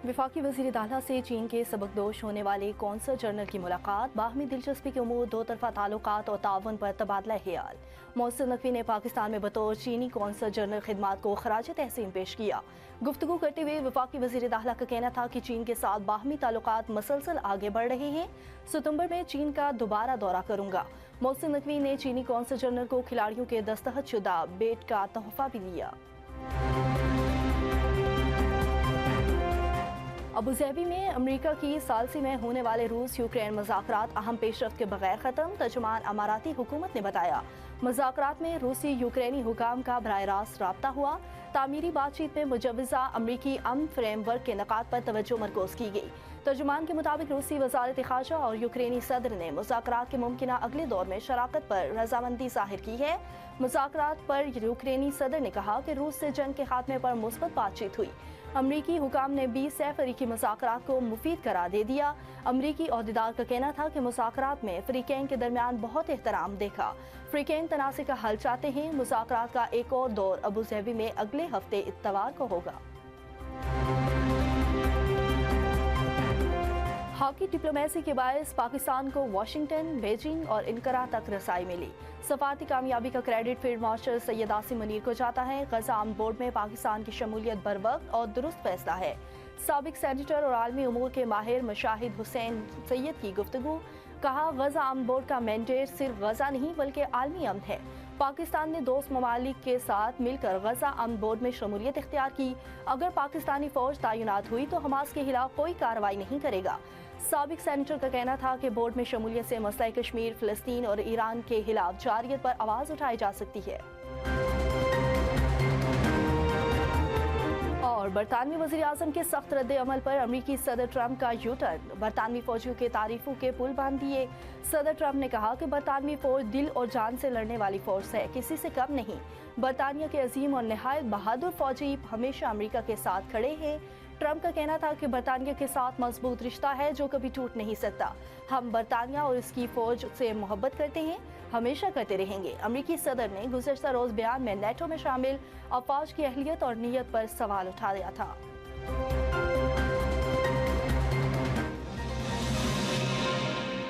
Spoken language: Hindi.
वफाकी वज़ीर दाखिला से चीन के सबकदोश होने वाले कौंसल जनरल की मुलाकात, बाहमी दिलचस्पी के उमूर, दो तरफा ताल्लुकात और ताउन पर तबादला ख्याल। मोहसिन नकवी ने पाकिस्तान में बतौर चीनी कौंसल जनरल खिदमात को खराज तहसीन पेश किया। गुफ्तगू करते हुए वफाकी वज़ीर दाखिला का कहना था कि चीन के साथ बाहमी ताल्लुकात मसलसल आगे बढ़ रहे हैं। सितंबर में चीन का दोबारा दौरा करूंगा। मोहसिन नकवी ने चीनी कौंसल जनरल को खिलाड़ियों के दस्तखत शुदा बेट का तोहफा भी दिया। अबूज़हबी में अमेरिका की सालसी में होने वाले रूस यूक्रेन मज़ाकरात अहम पेशरफ्त के बगैर ख़त्म। तर्जुमान अमाराती हुकूमत ने बताया, मज़ाकरात में रूसी यूक्रेनी हुकाम का बराह रास्त राब्ता हुआ। तामीरी बातचीत में मुजव्वज़ा अमरीकी अमन फ्रेमवर्क के नकात पर तवज्जो मरकूज़ की गई। तर्जुमान के मुताबिक रूसी वज़ारत ख़ारजा और यूक्रेनी सदर ने मुज़ाकरात के मुमकिना अगले दौर में शराकत पर रजामंदी ज़ाहिर की है। मुज़ाकरात पर यूक्रेनी सदर ने कहा कि रूस से जंग के खात्मे पर मुस्बत बातचीत हुई। अमरीकी हुकाम ने भी सैफरीकी मुज़ाकरात को मुफीद करार दे दिया। अमरीकी ओहदेदार का कहना था कि मुज़ाकरात में फ़रीक़ैन के दरमियान बहुत एहतराम देखा। फ़रीक़ैन तनाज़े का हल चाहते हैं। मुज़ाकरात का एक और दौर अबूज़हबी में अगले हफ्ते इत्तवार को होगा। हॉकी डिप्लोमेसी के बायस पाकिस्तान को वाशिंगटन, बीजिंग और इनकरा तक रसाई मिली। सफारती कामयाबी का credit field marshal Syed Asim Munir को जाता है। गजा अमन बोर्ड में पाकिस्तान की शमूलियत बरवक्त और दुरुस्त फैसला है। साबिक सेनेटर और आलमी उमूर के माहिर मुशाहिद हुसैन सैयद की गुफ्तगू, कहा गजा अमन बोर्ड का मैंडेट सिर्फ गजा नहीं बल्कि आलमी अमन है। पाकिस्तान ने दोस्त ममालिक के साथ मिलकर गजा अमन बोर्ड में शमूलियत इख्तियार की। अगर पाकिस्तानी फौज तैनात हुई तो हमास के खिलाफ कोई कार्रवाई नहीं करेगा। साबिक सेनेटर का कहना था कि बोर्ड में शमूलियत से मसला कश्मीर, फ़लस्तीन और ईरान के खिलाफ जारियत पर आवाज़ उठाई जा सकती है। और बरतानवी वज़ीर आज़म के सख्त रद्द अमल पर अमरीकी सदर ट्रंप का यू टर्न। बरतानवी फौजियों के तारीफों के पुल बांध दिए। सदर ट्रंप ने कहा कि बरतानवी फौज दिल और जान से लड़ने वाली फौज है, किसी से कम नहीं। बरतानिया के अजीम और नहायत बहादुर फौजी हमेशा अमरीका के साथ खड़े हैं। ट्रंप का कहना था कि बरतानिया के साथ मजबूत रिश्ता है जो कभी टूट नहीं सकता। हम बरतानिया और इसकी फौज से मोहब्बत करते हैं, हमेशा करते रहेंगे। अमरीकी सदर ने गुज़श्ता रोज़ बयान में नेटो में शामिल अफवाज की अहलियत और नीयत पर सवाल उठाया था।